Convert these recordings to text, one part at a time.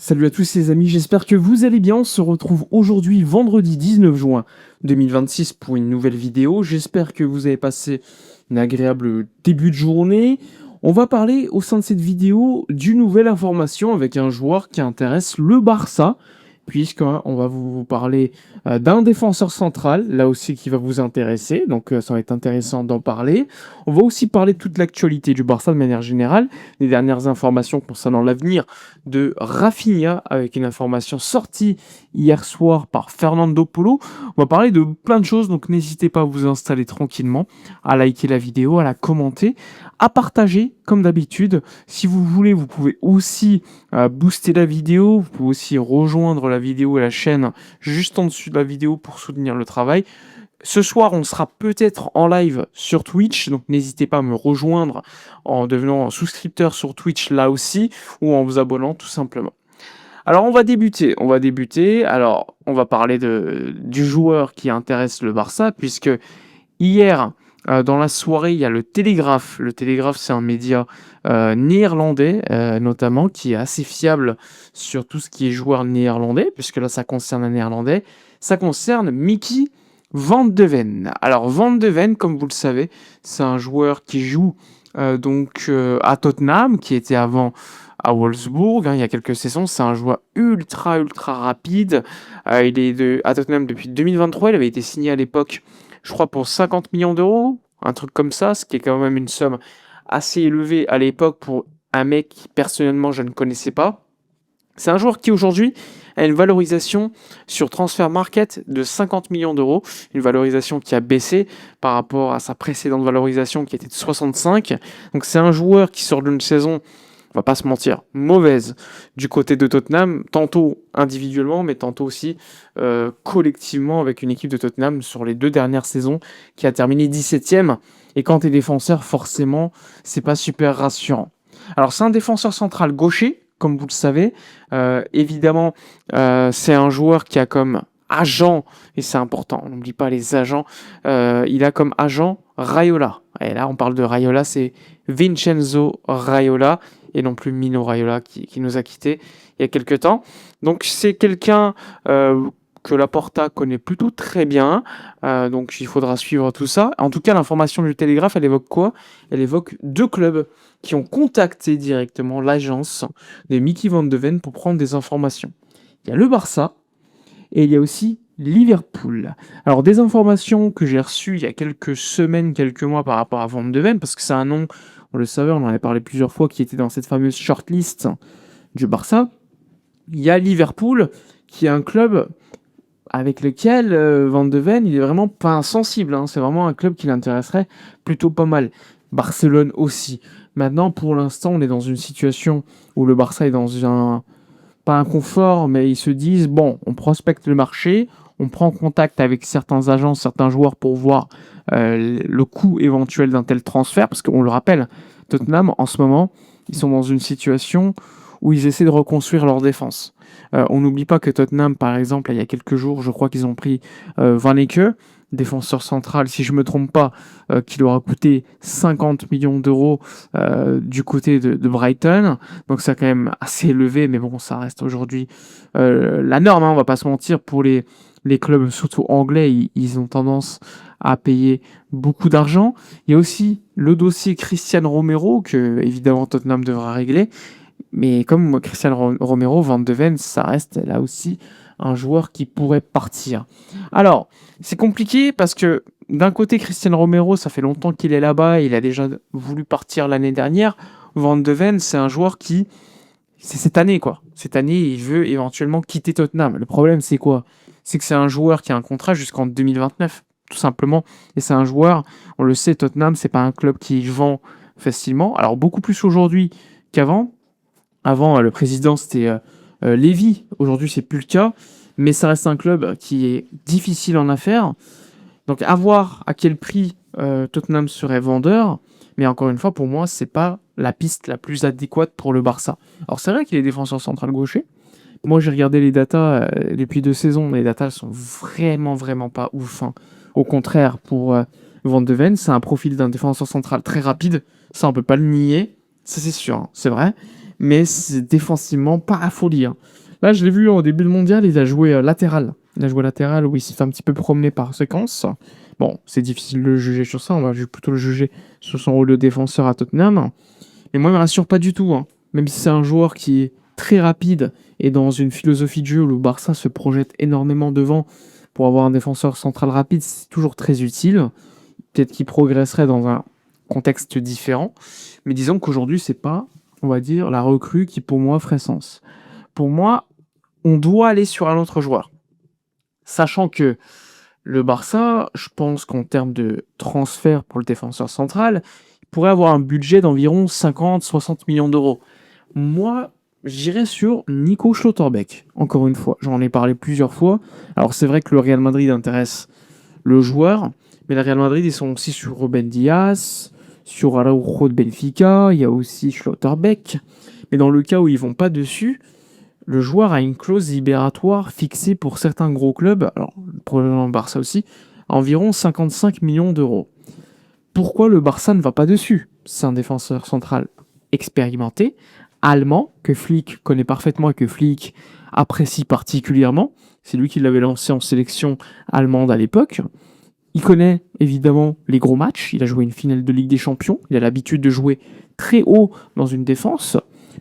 Salut à tous les amis, j'espère que vous allez bien. On se retrouve aujourd'hui vendredi 19 juin 2026 pour une nouvelle vidéo. J'espère que vous avez passé un agréable début de journée. On va parler au sein de cette vidéo d'une nouvelle information avec un joueur qui intéresse le Barça, puisqu'on va vous parler d'un défenseur central, là aussi qui va vous intéresser, donc ça va être intéressant d'en parler. On va aussi parler de toute l'actualité du Barça de manière générale, les dernières informations concernant l'avenir de Rafinha, avec une information sortie hier soir par Fernando Polo. On va parler de plein de choses, donc n'hésitez pas à vous installer tranquillement, à liker la vidéo, à la commenter, à partager comme d'habitude. Si vous voulez, vous pouvez aussi booster la vidéo, vous pouvez aussi rejoindre la vidéo et la chaîne juste en dessus de la vidéo pour soutenir le travail. Ce soir, on sera peut-être en live sur Twitch, donc n'hésitez pas à me rejoindre en devenant souscripteur sur Twitch là aussi, ou en vous abonnant tout simplement. Alors on va débuter. Alors on va parler du joueur qui intéresse le Barça, puisque hier, dans la soirée, il y a le Télégraphe. Le Télégraphe, c'est un média néerlandais, notamment, qui est assez fiable sur tout ce qui est joueur néerlandais, puisque là, ça concerne un néerlandais. Ça concerne Mickey Van de Ven. Alors, Van de Ven, comme vous le savez, c'est un joueur qui joue à Tottenham, qui était avant à Wolfsburg, il y a quelques saisons. C'est un joueur ultra rapide. Il est à Tottenham depuis 2023. Il avait été signé à l'époque, je crois, pour 50 millions d'euros, un truc comme ça, ce qui est quand même une somme assez élevée à l'époque pour un mec qui, personnellement, je ne connaissais pas. C'est un joueur qui, aujourd'hui, a une valorisation sur Transfer Market de 50 millions d'euros, une valorisation qui a baissé par rapport à sa précédente valorisation qui était de 65. Donc c'est un joueur qui sort d'une saison, on va pas se mentir, mauvaise du côté de Tottenham, tantôt individuellement, mais tantôt aussi collectivement avec une équipe de Tottenham sur les 2 dernières saisons qui a terminé 17e. Et quand tu es défenseur, forcément, c'est pas super rassurant. Alors c'est un défenseur central gaucher, comme vous le savez. Évidemment, c'est un joueur qui a comme agent, et c'est important, on n'oublie pas les agents, il a comme agent Raiola. Et là, on parle de Raiola, c'est Vincenzo Raiola, et non plus Mino Raiola qui nous a quittés il y a quelques temps. Donc c'est quelqu'un que Laporta connaît plutôt très bien, donc il faudra suivre tout ça. En tout cas, l'information du Télégraphe, elle évoque quoi? Elle évoque 2 clubs qui ont contacté directement l'agence de Mickey Van de Ven pour prendre des informations. Il y a le Barça et il y a aussi Liverpool. Alors des informations que j'ai reçues il y a quelques semaines, quelques mois par rapport à Van de Ven, parce que c'est un nom, on le savait, on en avait parlé plusieurs fois, qui était dans cette fameuse shortlist du Barça. Il y a Liverpool, qui est un club avec lequel Van de Ven, il est vraiment pas insensible. C'est vraiment un club qui l'intéresserait plutôt pas mal. Barcelone aussi. Maintenant, pour l'instant, on est dans une situation où le Barça est dans pas un confort, mais ils se disent, bon, on prospecte le marché, on prend contact avec certains agents, certains joueurs pour voir le coût éventuel d'un tel transfert, parce qu'on le rappelle, Tottenham, en ce moment, ils sont dans une situation où ils essaient de reconstruire leur défense. On n'oublie pas que Tottenham, par exemple, il y a quelques jours, je crois qu'ils ont pris Van Ecke, défenseur central, si je ne me trompe pas, qui leur a coûté 50 millions d'euros du côté de Brighton. Donc c'est quand même assez élevé, mais bon, ça reste aujourd'hui la norme, on va pas se mentir. Pour les clubs, surtout anglais, ils ont tendance à payer beaucoup d'argent. Il y a aussi le dossier Christian Romero, que évidemment Tottenham devra régler. Mais comme Christian Romero, Van de Ven, ça reste là aussi un joueur qui pourrait partir. Alors, c'est compliqué parce que d'un côté, Christian Romero, ça fait longtemps qu'il est là-bas, il a déjà voulu partir l'année dernière. Van de Ven, c'est un joueur qui, c'est cette année quoi. Cette année, il veut éventuellement quitter Tottenham. Le problème, c'est quoi? C'est que c'est un joueur qui a un contrat jusqu'en 2029, tout simplement. Et c'est un joueur, on le sait, Tottenham, c'est pas un club qui vend facilement. Alors, beaucoup plus aujourd'hui qu'avant. Avant, le président, c'était Lévy. Aujourd'hui, c'est plus le cas. Mais ça reste un club qui est difficile en affaires. Donc, à voir à quel prix Tottenham serait vendeur. Mais encore une fois, pour moi, c'est pas la piste la plus adéquate pour le Barça. Alors, c'est vrai qu'il est défenseur central gaucher. Moi, j'ai regardé les datas depuis 2 saisons. Les datas sont vraiment pas ouf. Au contraire, pour Van de Ven, c'est un profil d'un défenseur central très rapide. Ça, on peut pas le nier. Ça, c'est sûr, c'est vrai. mais c'est défensivement pas à folie. Hein. Là, je l'ai vu au début de mondial, il a joué latéral. Il a joué latéral où il s'est fait un petit peu promener par séquence. Bon, c'est difficile de le juger sur ça, on va plutôt le juger sur son rôle de défenseur à Tottenham. Mais moi, il me rassure pas du tout. Hein. Même si c'est un joueur qui est très rapide et dans une philosophie de jeu où le Barça se projette énormément devant pour avoir un défenseur central rapide, c'est toujours très utile. Peut-être qu'il progresserait dans un contexte différent. Mais disons qu'aujourd'hui, c'est pas, on va dire, la recrue qui pour moi ferait sens. Pour moi, on doit aller sur un autre joueur. Sachant que le Barça, je pense qu'en termes de transfert pour le défenseur central, il pourrait avoir un budget d'environ 50-60 millions d'euros. Moi, j'irais sur Nico Schlotterbeck, encore une fois. J'en ai parlé plusieurs fois. Alors c'est vrai que le Real Madrid intéresse le joueur, mais le Real Madrid, ils sont aussi sur Ruben Dias, sur Araujo de Benfica, il y a aussi Schlotterbeck. Mais dans le cas où ils vont pas dessus, le joueur a une clause libératoire fixée pour certains gros clubs, alors probablement le Barça aussi, à environ 55 millions d'euros. Pourquoi le Barça ne va pas dessus? C'est un défenseur central expérimenté, allemand, que Flick connaît parfaitement et que Flick apprécie particulièrement. C'est lui qui l'avait lancé en sélection allemande à l'époque. Il connaît évidemment les gros matchs, il a joué une finale de Ligue des Champions, il a l'habitude de jouer très haut dans une défense.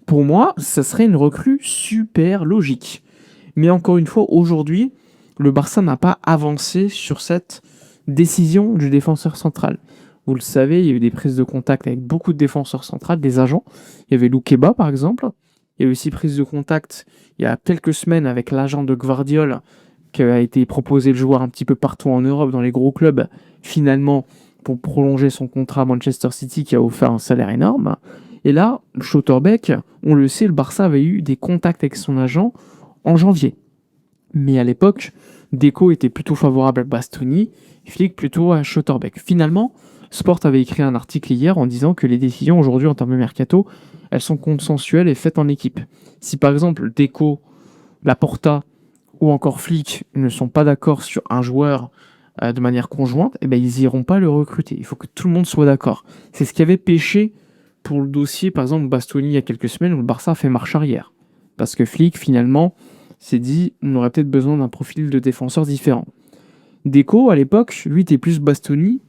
Pour moi, ça serait une recrue super logique. Mais encore une fois, aujourd'hui, le Barça n'a pas avancé sur cette décision du défenseur central. Vous le savez, il y a eu des prises de contact avec beaucoup de défenseurs centrales, des agents. Il y avait Loukeba, par exemple. Il y a eu aussi prise de contact il y a quelques semaines avec l'agent de Gvardiol, qui a été proposé le joueur un petit peu partout en Europe, dans les gros clubs, finalement, pour prolonger son contrat à Manchester City, qui a offert un salaire énorme. Et là, Schlotterbeck, on le sait, le Barça avait eu des contacts avec son agent en janvier. Mais à l'époque, Deco était plutôt favorable à Bastoni, Flick plutôt à Schlotterbeck. Finalement, Sport avait écrit un article hier en disant que les décisions aujourd'hui en termes de mercato, elles sont consensuelles et faites en équipe. Si par exemple Deco, Laporta ou encore Flick ne sont pas d'accord sur un joueur de manière conjointe, eh ben, ils n'iront pas le recruter. Il faut que tout le monde soit d'accord. C'est ce qui avait pêché pour le dossier, par exemple, Bastoni il y a quelques semaines où le Barça a fait marche arrière. Parce que Flick, finalement, s'est dit on aurait peut-être besoin d'un profil de défenseur différent. Deco, à l'époque, lui, était plus Bastoni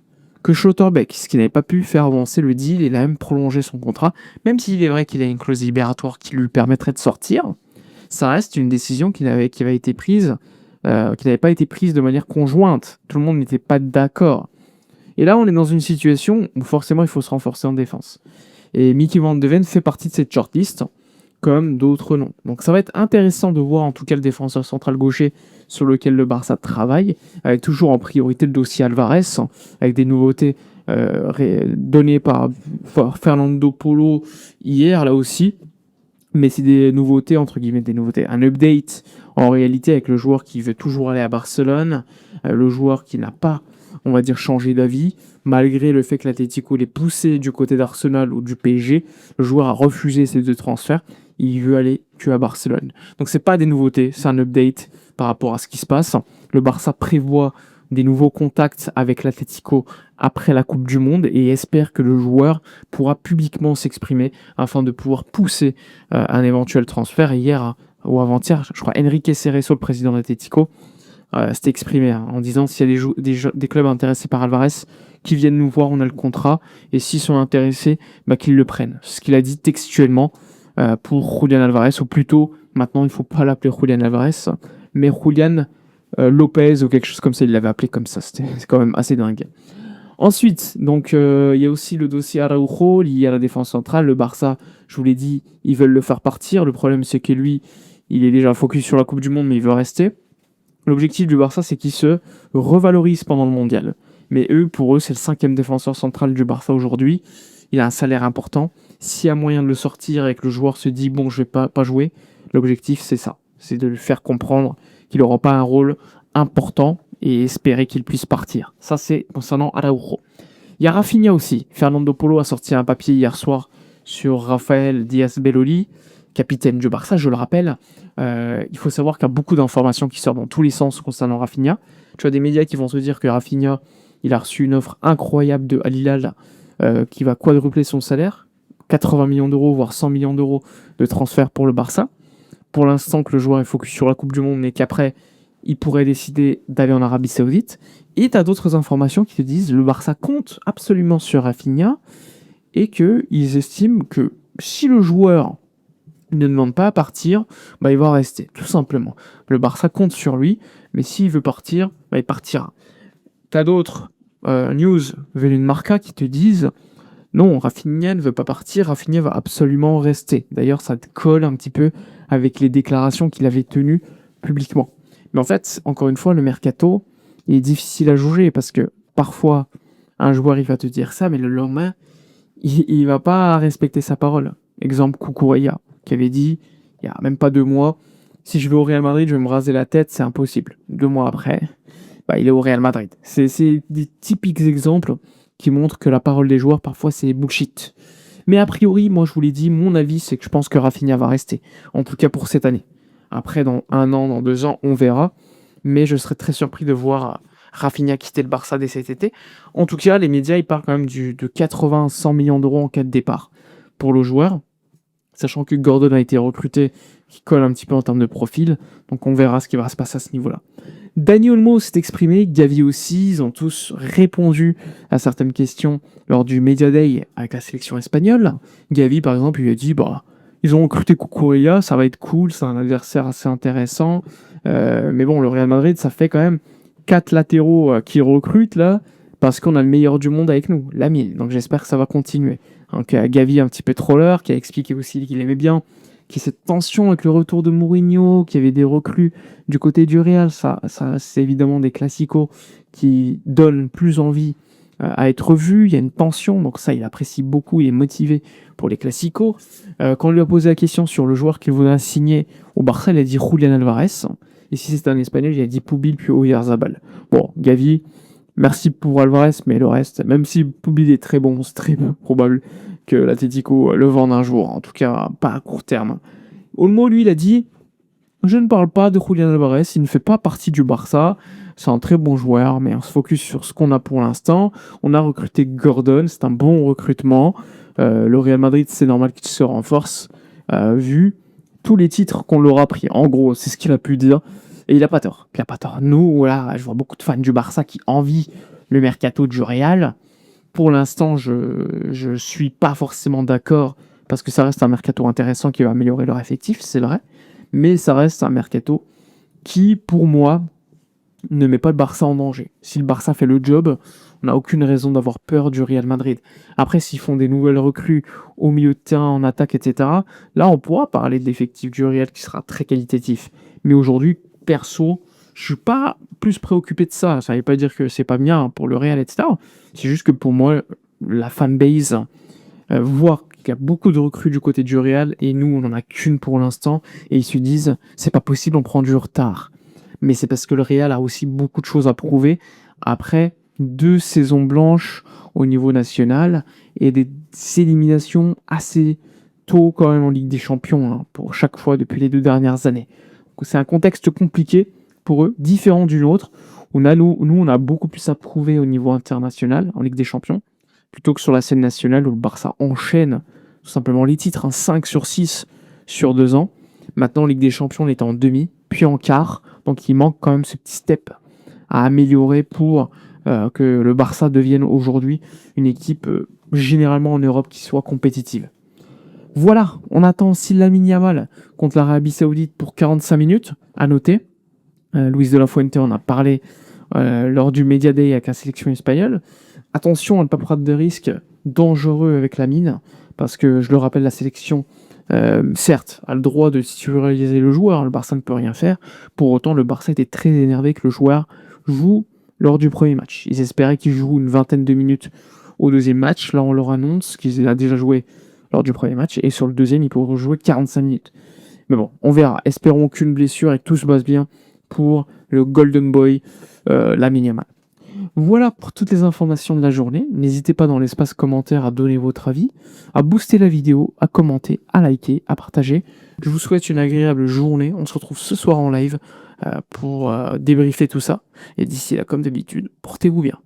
que Schlotterbeck, ce qui n'avait pas pu faire avancer le deal. Il a même prolongé son contrat, même s'il est vrai qu'il a une clause libératoire qui lui permettrait de sortir. Ça reste une décision qui n'avait pas été prise de manière conjointe. Tout le monde n'était pas d'accord. Et là, on est dans une situation où forcément il faut se renforcer en défense. Et Mickey Van de Ven fait partie de cette shortlist, comme d'autres noms. Donc ça va être intéressant de voir en tout cas le défenseur central gaucher sur lequel le Barça travaille, avec toujours en priorité le dossier Alvarez, avec des nouveautés données par Fernando Polo hier, là aussi. Mais c'est des nouveautés, entre guillemets, des nouveautés. Un update, en réalité, avec le joueur qui veut toujours aller à Barcelone, le joueur qui n'a pas, on va dire, changé d'avis, malgré le fait que l'Atlético l'ait poussé du côté d'Arsenal ou du PSG, le joueur a refusé ces deux transferts, il veut aller que à Barcelone. Donc c'est pas des nouveautés, c'est un update par rapport à ce qui se passe. Le Barça prévoit des nouveaux contacts avec l'Atlético après la Coupe du Monde et espère que le joueur pourra publiquement s'exprimer afin de pouvoir pousser un éventuel transfert. Et hier ou avant-hier, je crois Enrique Cerezo, le président de l'Atlético, s'est exprimé en disant s'il y a des clubs intéressés par Alvarez, qui viennent nous voir, on a le contrat, et s'ils sont intéressés, qu'ils le prennent. C'est ce qu'il a dit textuellement pour Julian Alvarez, ou plutôt, maintenant il ne faut pas l'appeler Julian Alvarez, mais Julian Lopez ou quelque chose comme ça, il l'avait appelé comme ça, c'est quand même assez dingue. Ensuite, donc il y a aussi le dossier Araujo lié à la défense centrale. Le Barça, je vous l'ai dit, ils veulent le faire partir. Le problème, c'est que lui, il est déjà focus sur la Coupe du Monde, mais il veut rester. L'objectif du Barça, c'est qu'il se revalorise pendant le mondial. Mais pour eux, c'est le 5e défenseur central du Barça aujourd'hui. Il a un salaire important. S'il y a moyen de le sortir et que le joueur se dit « bon, je vais pas jouer », l'objectif, c'est ça. C'est de le faire comprendre qu'il n'aura pas un rôle important et espérer qu'il puisse partir. Ça, c'est concernant Araujo. Il y a Rafinha aussi. Fernando Polo a sorti un papier hier soir sur Rafael Diaz-Belloli, capitaine du Barça, je le rappelle. Il faut savoir qu'il y a beaucoup d'informations qui sortent dans tous les sens concernant Rafinha. Tu as des médias qui vont te dire que Rafinha, il a reçu une offre incroyable de Al Hilal qui va quadrupler son salaire. 80 millions d'euros, voire 100 millions d'euros de transfert pour le Barça. Pour l'instant que le joueur est focus sur la Coupe du Monde, mais qu'après, il pourrait décider d'aller en Arabie Saoudite. Et tu as d'autres informations qui te disent le Barça compte absolument sur Rafinha et qu'ils estiment que si le joueur ne demande pas à partir, il va rester, tout simplement. Le Barça compte sur lui, mais s'il veut partir, il partira. Tu as d'autres news venues de Marca qui te disent non, Rafinha ne veut pas partir, Rafinha va absolument rester. D'ailleurs, ça te colle un petit peu avec les déclarations qu'il avait tenues publiquement. Mais en fait, encore une fois, le mercato il est difficile à juger parce que parfois, un joueur il va te dire ça, mais le lendemain, il va pas respecter sa parole. Exemple, Cucurella, qui avait dit, il y a même pas 2 mois, si je vais au Real Madrid, je vais me raser la tête, c'est impossible. 2 mois après, il est au Real Madrid. C'est des typiques exemples qui montrent que la parole des joueurs, parfois, c'est bullshit. Mais a priori, moi, je vous l'ai dit, mon avis, c'est que je pense que Rafinha va rester. En tout cas pour cette année. Après, dans 1 an, dans 2 ans, on verra. Mais je serais très surpris de voir Rafinha quitter le Barça dès cet été. En tout cas, les médias, ils parlent quand même de 80-100 millions d'euros en cas de départ pour le joueur. Sachant que Gordon a été recruté, qui colle un petit peu en termes de profil. Donc on verra ce qui va se passer à ce niveau-là. Dani Olmo s'est exprimé, Gavi aussi, ils ont tous répondu à certaines questions lors du Media Day avec la sélection espagnole. Gavi, par exemple, il a dit ils ont recruté Cucurella, ça va être cool, c'est un adversaire assez intéressant. Mais bon, le Real Madrid, ça fait quand même 4 latéraux qui recrutent là, parce qu'on a le meilleur du monde avec nous, Lamine. Donc j'espère que ça va continuer. Donc Gavi, un petit peu troller, qui a expliqué aussi qu'il aimait bien qu'il y ait cette tension avec le retour de Mourinho, qu'il y avait des recrues du côté du Real. Ça c'est évidemment des classicos qui donnent plus envie à être vus. Il y a une tension, donc ça, il apprécie beaucoup, il est motivé pour les classicos. Quand on lui a posé la question sur le joueur qu'il voudrait signer au Barça, il a dit Julián Álvarez. Et si c'est un Espagnol, il a dit Pubil puis Oyarzabal. Bon, Gavi, merci pour Álvarez, mais le reste, même si Pubil est très bon, c'est très probable que l'Atlético le vende un jour, en tout cas pas à court terme. Olmo, lui, il a dit je ne parle pas de Julián Álvarez, il ne fait pas partie du Barça, c'est un très bon joueur, mais on se focus sur ce qu'on a pour l'instant. On a recruté Gordon, c'est un bon recrutement. Le Real Madrid, c'est normal qu'il se renforce, vu tous les titres qu'on leur a pris. En gros, c'est ce qu'il a pu dire. Et il a pas tort. Nous, voilà, je vois beaucoup de fans du Barça qui envient le mercato du Real. Pour l'instant, je suis pas forcément d'accord parce que ça reste un mercato intéressant qui va améliorer leur effectif, c'est vrai. Mais ça reste un mercato qui, pour moi, ne met pas le Barça en danger. Si le Barça fait le job, on n'a aucune raison d'avoir peur du Real Madrid. Après, s'ils font des nouvelles recrues au milieu de terrain, en attaque, etc., là, on pourra parler de l'effectif du Real qui sera très qualitatif. Mais aujourd'hui, perso, je suis pas plus préoccupé de ça. Ça ne veut pas dire que c'est pas bien pour le Real, etc. C'est juste que pour moi, la fanbase, voir qu'il y a beaucoup de recrues du côté du Real et nous, on n'en a qu'une pour l'instant, et ils se disent, c'est pas possible, on prend du retard. Mais c'est parce que le Real a aussi beaucoup de choses à prouver après 2 saisons blanches au niveau national et des éliminations assez tôt quand même en Ligue des Champions pour chaque fois depuis les 2 dernières années. Donc c'est un contexte compliqué pour eux, différent du nôtre. On a beaucoup plus à prouver au niveau international en Ligue des Champions plutôt que sur la scène nationale où le Barça enchaîne tout simplement les titres, 5 sur 6 sur 2 ans. Maintenant, Ligue des Champions, on est en demi, puis en quart. Donc il manque quand même ce petit step à améliorer pour que le Barça devienne aujourd'hui une équipe généralement en Europe qui soit compétitive. Voilà, on attend aussi Lamine Yamal contre l'Arabie Saoudite pour 45 minutes, à noter. Luis de la Fuente en a parlé lors du Media Day avec la sélection espagnole. Attention à ne pas prendre de risques dangereux avec Lamine, parce que, je le rappelle, la sélection certes, a le droit de titulariser le joueur, le Barça ne peut rien faire. Pour autant, le Barça était très énervé que le joueur joue lors du premier match. Ils espéraient qu'il joue une vingtaine de minutes au deuxième match. Là, on leur annonce qu'il a déjà joué lors du premier match, et sur le deuxième, il pourra jouer 45 minutes. Mais bon, on verra. Espérons qu'une blessure et que tout se passe bien pour le Golden Boy Lamine Yamal. Voilà pour toutes les informations de la journée. N'hésitez pas dans l'espace commentaire à donner votre avis, à booster la vidéo, à commenter, à liker, à partager. Je vous souhaite une agréable journée. On se retrouve ce soir en live pour débriefer tout ça. Et d'ici là, comme d'habitude, portez-vous bien.